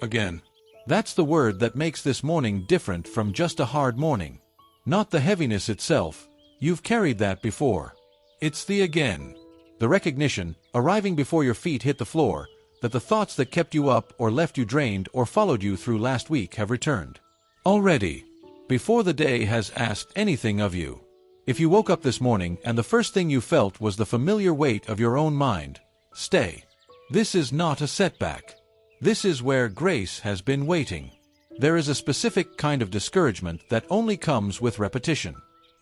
Again. That's the word that makes this morning different from just a hard morning. Not the heaviness itself, you've carried that before. It's the again. The recognition, arriving before your feet hit the floor, that the thoughts that kept you up or left you drained or followed you through last week have returned. Already. Before the day has asked anything of you. If you woke up this morning and the first thing you felt was the familiar weight of your own mind, stay. This is not a setback. This is where grace has been waiting. There is a specific kind of discouragement that only comes with repetition.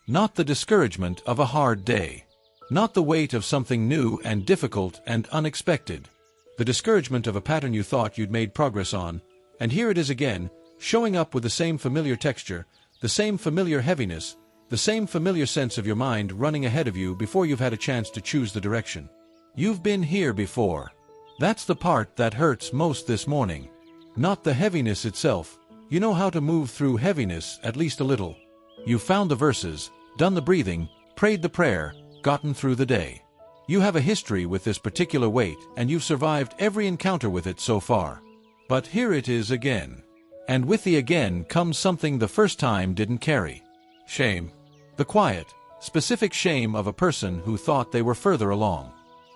Not the discouragement of a hard day. Not the weight of something new and difficult and unexpected. The discouragement of a pattern you thought you'd made progress on, and here it is again, showing up with the same familiar texture, the same familiar heaviness, the same familiar sense of your mind running ahead of you before you've had a chance to choose the direction. You've been here before. That's the part that hurts most this morning. Not the heaviness itself. You know how to move through heaviness at least a little. You've found the verses, done the breathing, prayed the prayer, gotten through the day. You have a history with this particular weight and you've survived every encounter with it so far. But here it is again. And with the again comes something the first time didn't carry. Shame. The quiet, specific shame of a person who thought they were further along.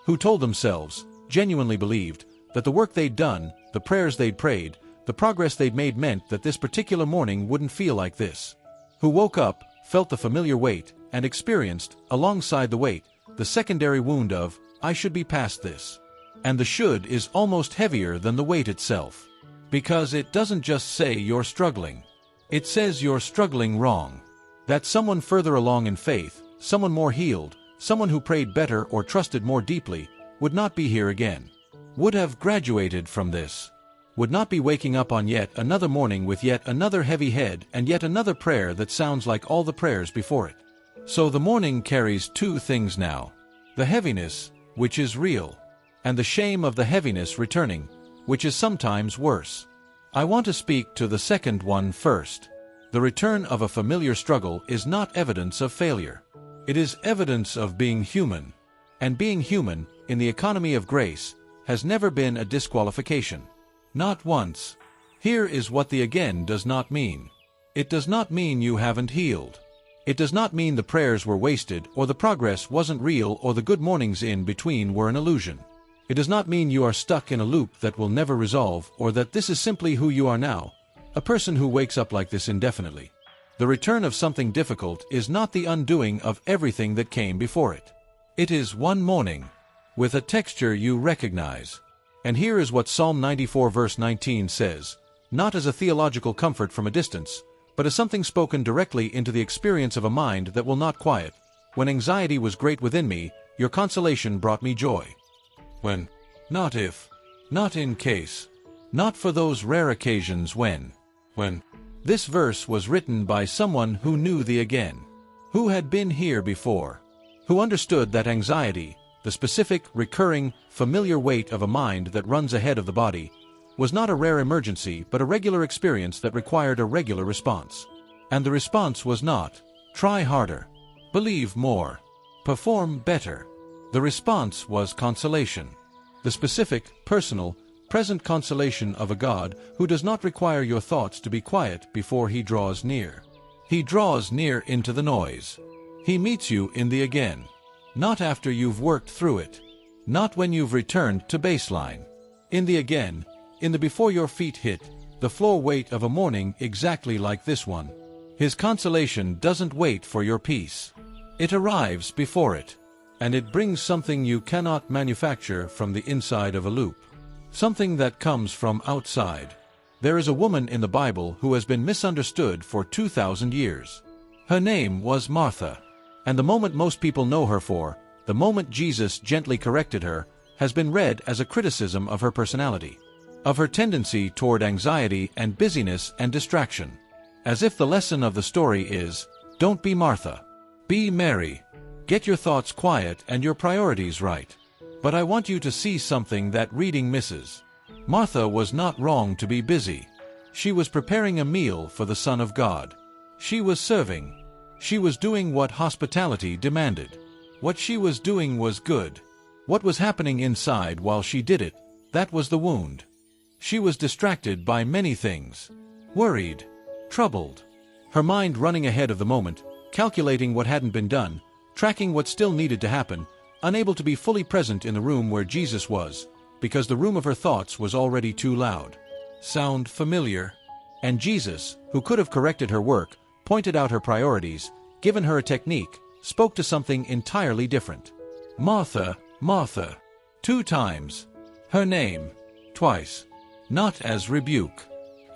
Who told themselves, genuinely believed, that the work they'd done, the prayers they'd prayed, the progress they'd made meant that this particular morning wouldn't feel like this. Who woke up, felt the familiar weight, and experienced, alongside the weight, the secondary wound of, I should be past this. And the should is almost heavier than the weight itself. Because it doesn't just say you're struggling. It says you're struggling wrong. That someone further along in faith, someone more healed, someone who prayed better or trusted more deeply, would not be here again. Would have graduated from this. Would not be waking up on yet another morning with yet another heavy head and yet another prayer that sounds like all the prayers before it. So the morning carries two things now. The heaviness, which is real, and the shame of the heaviness returning, which is sometimes worse. I want to speak to the second one first. The return of a familiar struggle is not evidence of failure. It is evidence of being human. And being human, in the economy of grace, has never been a disqualification. Not once. Here is what the again does not mean. It does not mean you haven't healed. It does not mean the prayers were wasted or the progress wasn't real or the good mornings in between were an illusion. It does not mean you are stuck in a loop that will never resolve or that this is simply who you are now, a person who wakes up like this indefinitely. The return of something difficult is not the undoing of everything that came before it. It is one morning, with a texture you recognize. And here is what Psalm 94 verse 19 says, not as a theological comfort from a distance, but as something spoken directly into the experience of a mind that will not quiet. When anxiety was great within me, your consolation brought me joy. When, not if, not in case, not for those rare occasions when. This verse was written by someone who knew the again, who had been here before, who understood that anxiety, the specific, recurring, familiar weight of a mind that runs ahead of the body, was not a rare emergency but a regular experience that required a regular response. And the response was not, try harder, believe more, perform better. The response was consolation. The specific, personal, present consolation of a God who does not require your thoughts to be quiet before He draws near. He draws near into the noise. He meets you in the again. Not after you've worked through it. Not when you've returned to baseline. In the again, in the before your feet hit, the floor weight of a morning exactly like this one. His consolation doesn't wait for your peace. It arrives before it. And it brings something you cannot manufacture from the inside of a loop. Something that comes from outside. There is a woman in the Bible who has been misunderstood for 2,000 years. Her name was Martha. And the moment most people know her for, the moment Jesus gently corrected her, has been read as a criticism of her personality, of her tendency toward anxiety and busyness and distraction. As if the lesson of the story is, don't be Martha. Be Mary. Get your thoughts quiet and your priorities right. But I want you to see something that reading misses. Martha was not wrong to be busy. She was preparing a meal for the Son of God. She was serving. She was doing what hospitality demanded. What she was doing was good. What was happening inside while she did it, that was the wound. She was distracted by many things. Worried. Troubled. Her mind running ahead of the moment, calculating what hadn't been done, tracking what still needed to happen, unable to be fully present in the room where Jesus was, because the room of her thoughts was already too loud. Sound familiar? And Jesus, who could have corrected her work, pointed out her priorities, given her a technique, spoke to something entirely different. Martha, Martha. 2 times. Her name. Twice. Not as rebuke.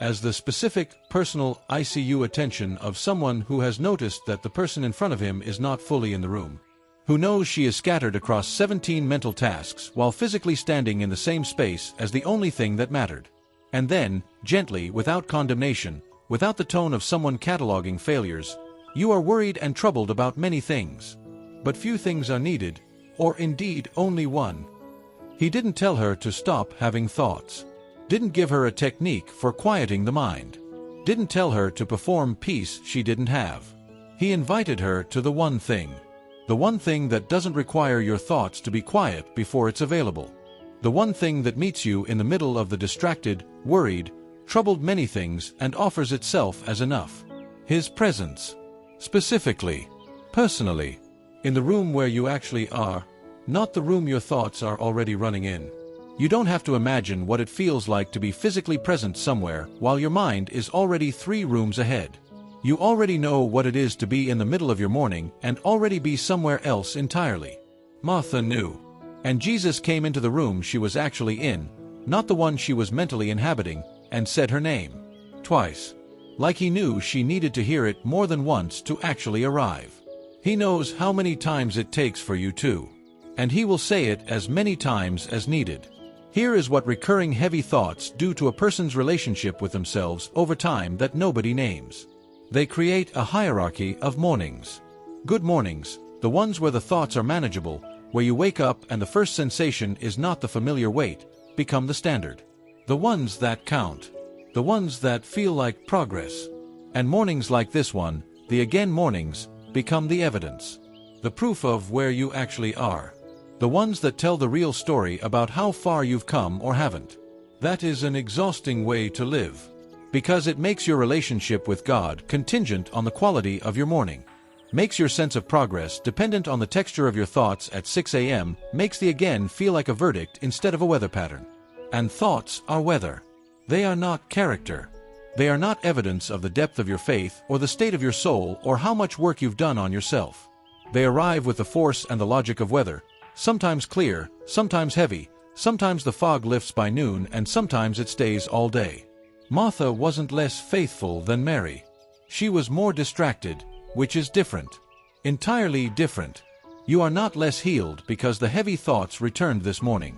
As the specific, personal ICU attention of someone who has noticed that the person in front of him is not fully in the room. Who knows she is scattered across 17 mental tasks while physically standing in the same space as the only thing that mattered. And then, gently, without condemnation, without the tone of someone cataloging failures, you are worried and troubled about many things. But few things are needed, or indeed only one. He didn't tell her to stop having thoughts. Didn't give her a technique for quieting the mind. Didn't tell her to perform peace she didn't have. He invited her to the one thing. The one thing that doesn't require your thoughts to be quiet before it's available. The one thing that meets you in the middle of the distracted, worried, troubled many things and offers itself as enough. His presence. Specifically. Personally. In the room where you actually are, not the room your thoughts are already running in. You don't have to imagine what it feels like to be physically present somewhere while your mind is already 3 rooms ahead. You already know what it is to be in the middle of your morning and already be somewhere else entirely. Martha knew. And Jesus came into the room she was actually in, not the one she was mentally inhabiting, and said her name. Twice. Like he knew she needed to hear it more than once to actually arrive. He knows how many times it takes for you to. And he will say it as many times as needed. Here is what recurring heavy thoughts do to a person's relationship with themselves over time that nobody names. They create a hierarchy of mornings. Good mornings, the ones where the thoughts are manageable, where you wake up and the first sensation is not the familiar weight, become the standard. The ones that count. The ones that feel like progress. And mornings like this one, the again mornings, become the evidence. The proof of where you actually are. The ones that tell the real story about how far you've come or haven't. That is an exhausting way to live. Because it makes your relationship with God contingent on the quality of your morning. Makes your sense of progress dependent on the texture of your thoughts at 6 a.m., makes the again feel like a verdict instead of a weather pattern. And thoughts are weather. They are not character. They are not evidence of the depth of your faith or the state of your soul or how much work you've done on yourself. They arrive with the force and the logic of weather, sometimes clear, sometimes heavy, sometimes the fog lifts by noon and sometimes it stays all day. Martha wasn't less faithful than Mary. She was more distracted, which is different. Entirely different. You are not less healed because the heavy thoughts returned this morning.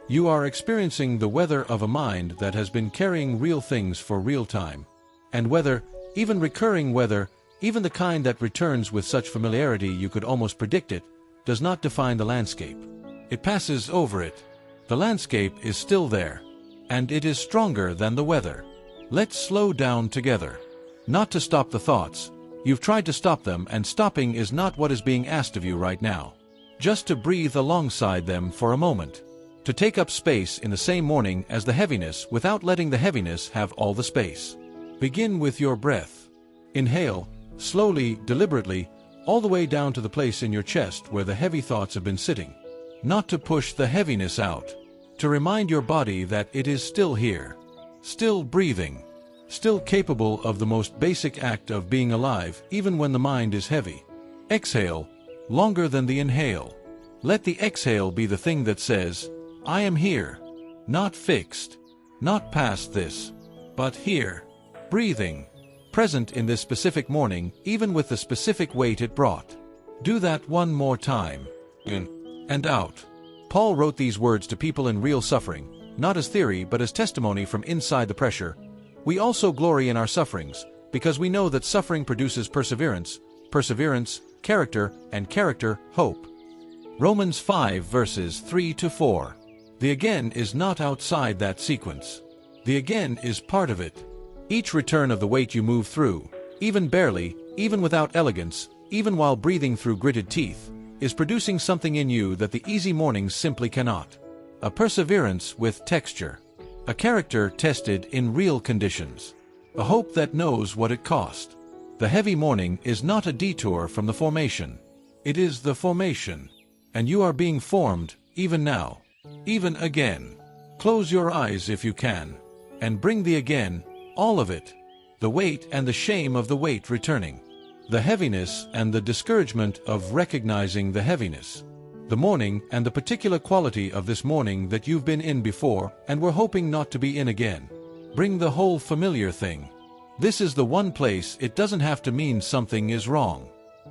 You are experiencing the weather of a mind that has been carrying real things for real time. And weather, even recurring weather, even the kind that returns with such familiarity you could almost predict it, does not define the landscape. It passes over it. The landscape is still there. And it is stronger than the weather. Let's slow down together. Not to stop the thoughts. You've tried to stop them and stopping is not what is being asked of you right now. Just to breathe alongside them for a moment. To take up space in the same morning as the heaviness without letting the heaviness have all the space. Begin with your breath. Inhale, slowly, deliberately, all the way down to the place in your chest where the heavy thoughts have been sitting. Not to push the heaviness out. To remind your body that it is still here. Still breathing. Still capable of the most basic act of being alive even when the mind is heavy. Exhale, longer than the inhale. Let the exhale be the thing that says, I am here. Not fixed. Not past this. But here. Breathing. Present in this specific morning, even with the specific weight it brought. Do that one more time. In and out. Paul wrote these words to people in real suffering, not as theory but as testimony from inside the pressure. We also glory in our sufferings, because we know that suffering produces perseverance, perseverance, character, and character, hope. Romans 5 verses 3-4. The again is not outside that sequence. The again is part of it. Each return of the weight you move through, even barely, even without elegance, even while breathing through gritted teeth, is producing something in you that the easy mornings simply cannot. A perseverance with texture. A character tested in real conditions. A hope that knows what it cost. The heavy morning is not a detour from the formation. It is the formation. And you are being formed, even now. Even again. Close your eyes if you can. And bring the again, all of it. The weight and the shame of the weight returning. The heaviness and the discouragement of recognizing the heaviness. The morning and the particular quality of this morning that you've been in before and were hoping not to be in again. Bring the whole familiar thing. This is the one place it doesn't have to mean something is wrong.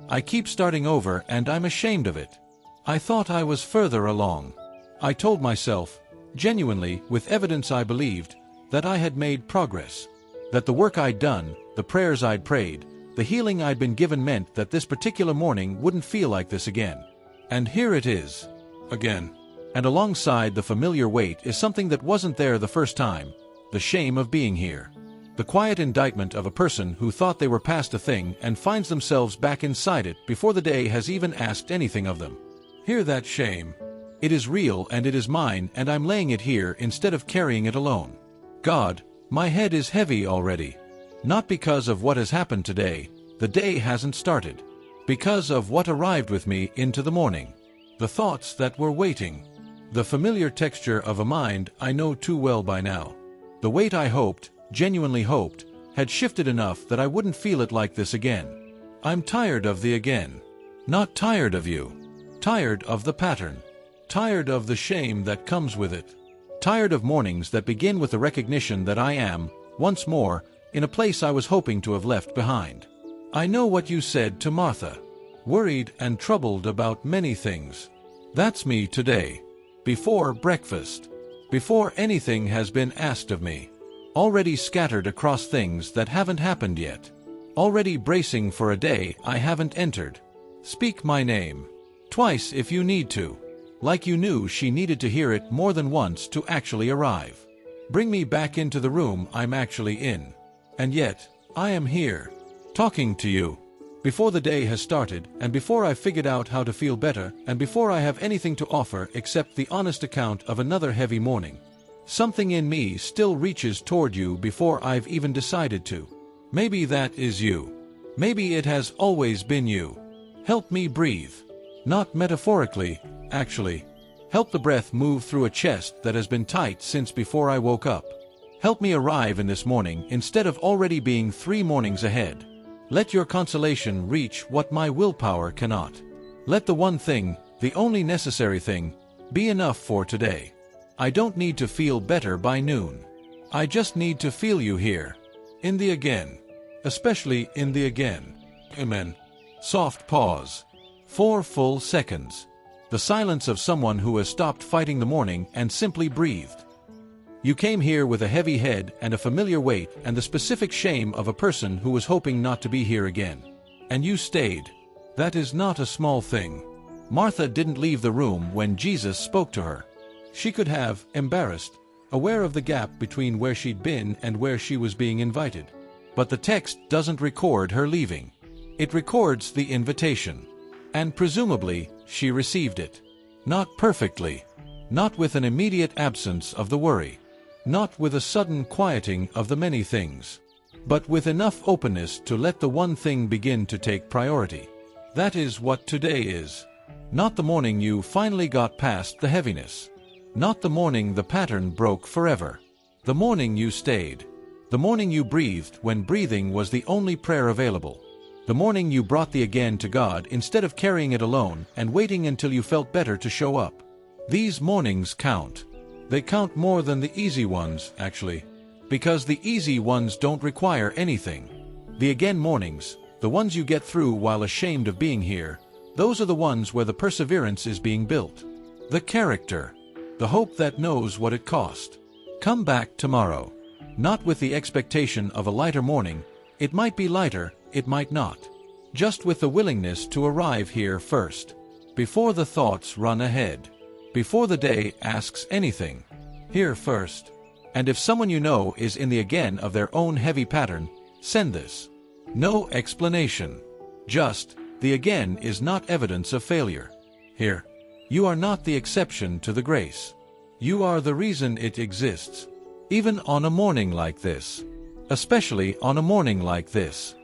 I keep starting over and I'm ashamed of it. I thought I was further along. I told myself, genuinely, with evidence I believed, that I had made progress. That the work I'd done, the prayers I'd prayed, the healing I'd been given meant that this particular morning wouldn't feel like this again. And here it is. Again. And alongside the familiar weight is something that wasn't there the first time. The shame of being here. The quiet indictment of a person who thought they were past a thing and finds themselves back inside it before the day has even asked anything of them. Hear that shame. It is real and it is mine, and I'm laying it here instead of carrying it alone. God, my head is heavy already. Not because of what has happened today, the day hasn't started. Because of what arrived with me into the morning. The thoughts that were waiting. The familiar texture of a mind I know too well by now. The weight I hoped, genuinely hoped, had shifted enough that I wouldn't feel it like this again. I'm tired of the again. Not tired of you. Tired of the pattern. Tired of the shame that comes with it. Tired of mornings that begin with the recognition that I am, once more, in a place I was hoping to have left behind. I know what you said to Martha. Worried and troubled about many things. That's me today. Before breakfast. Before anything has been asked of me. Already scattered across things that haven't happened yet. Already bracing for a day I haven't entered. Speak my name. Twice if you need to. Like you knew she needed to hear it more than once to actually arrive. Bring me back into the room I'm actually in. And yet, I am here. Talking to you. Before the day has started, and before I've figured out how to feel better, and before I have anything to offer except the honest account of another heavy morning. Something in me still reaches toward you before I've even decided to. Maybe that is you. Maybe it has always been you. Help me breathe. Not metaphorically, actually. Help the breath move through a chest that has been tight since before I woke up. Help me arrive in this morning instead of already being 3 mornings ahead. Let your consolation reach what my willpower cannot. Let the one thing, the only necessary thing, be enough for today. I don't need to feel better by noon. I just need to feel you here. In the again. Especially in the again. Amen. Soft pause. 4 full seconds. The silence of someone who has stopped fighting the morning and simply breathed. You came here with a heavy head and a familiar weight and the specific shame of a person who was hoping not to be here again. And you stayed. That is not a small thing. Martha didn't leave the room when Jesus spoke to her. She could have, embarrassed, aware of the gap between where she'd been and where she was being invited. But the text doesn't record her leaving. It records the invitation. And presumably, she received it. Not perfectly. Not with an immediate absence of the worry. Not with a sudden quieting of the many things. But with enough openness to let the one thing begin to take priority. That is what today is. Not the morning you finally got past the heaviness. Not the morning the pattern broke forever. The morning you stayed. The morning you breathed when breathing was the only prayer available. The morning you brought the again to God instead of carrying it alone and waiting until you felt better to show up. These mornings count. They count more than the easy ones, actually. Because the easy ones don't require anything. The again mornings, the ones you get through while ashamed of being here, those are the ones where the perseverance is being built. The character. The hope that knows what it cost. Come back tomorrow. Not with the expectation of a lighter morning. It might be lighter, it might not. Just with the willingness to arrive here first. Before the thoughts run ahead. Before the day asks anything. Here first. And if someone you know is in the again of their own heavy pattern, send this. No explanation. Just, the again is not evidence of failure. Here. You are not the exception to the grace. You are the reason it exists. even on a morning like this. Especially on a morning like this.